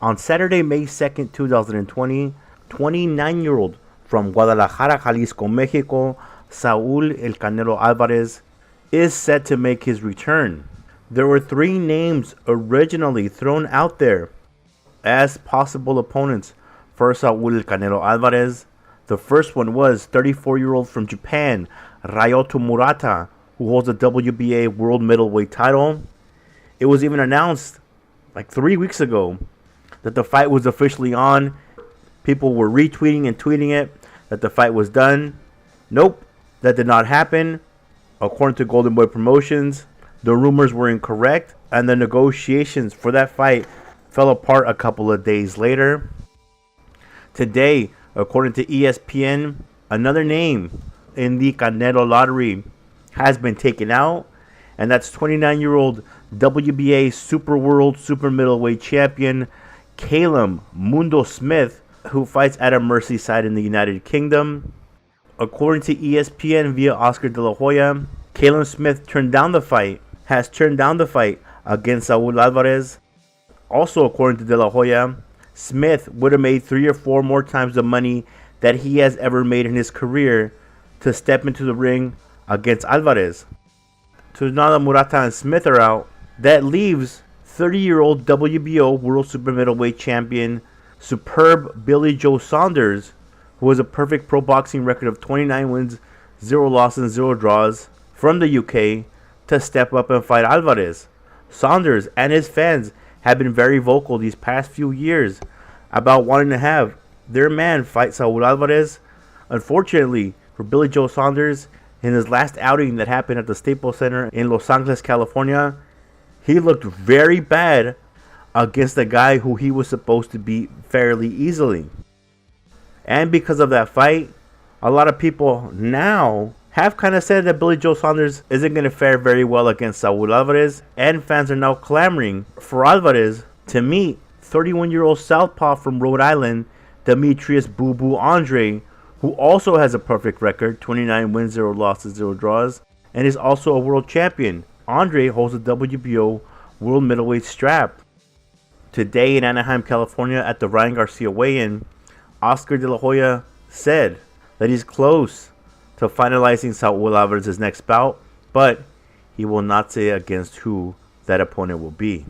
On Saturday, May 2nd, 2020, 29-year-old from Guadalajara, Jalisco, Mexico, Saul El Canelo Alvarez, is set to make his return. There were 3 names originally thrown out there as possible opponents for Saul El Canelo Alvarez. The first one was 34-year-old from Japan, Ryoto Murata, who holds the WBA World Middleweight title. It was even announced like 3 weeks ago that the fight was officially on. People were retweeting and tweeting it that the fight was done. Nope, that did not happen. According to Golden Boy Promotions, the rumors were incorrect, and the negotiations for that fight fell apart a couple of days later. Today, according to ESPN, another name in the Canelo lottery has been taken out, and that's 29-year-old WBA Super World Super Middleweight Champion Callum Mundo Smith, who fights at a Merseyside in the United Kingdom. According to ESPN via Oscar De La Hoya, Callum Smith has turned down the fight against Saul Alvarez. Also, according to De La Hoya, Smith would have made 3 or 4 more times the money that he has ever made in his career to step into the ring against Alvarez. So now that Murata and Smith are out, that leaves 30-year-old WBO World Super Middleweight Champion superb Billy Joe Saunders, who has a perfect pro boxing record of 29 wins, 0 losses, and 0 draws from the UK, to step up and fight Alvarez. Saunders and his fans have been very vocal these past few years about wanting to have their man fight Saul Alvarez. Unfortunately for Billy Joe Saunders, in his last outing that happened at the Staples Center in Los Angeles, California, he looked very bad against a guy who he was supposed to beat fairly easily. And because of that fight, a lot of people now have kind of said that Billy Joe Saunders isn't going to fare very well against Saul Alvarez, and fans are now clamoring for Alvarez to meet 31-year-old southpaw from Rhode Island, Demetrius Boo Boo Andre, who also has a perfect record, 29 wins, 0 losses, 0 draws, and is also a world champion. Andre holds the WBO World Middleweight strap. Today in Anaheim, California, at the Ryan Garcia weigh-in, Oscar De La Hoya said that he's close to finalizing Saul Alvarez's next bout, but he will not say against who that opponent will be.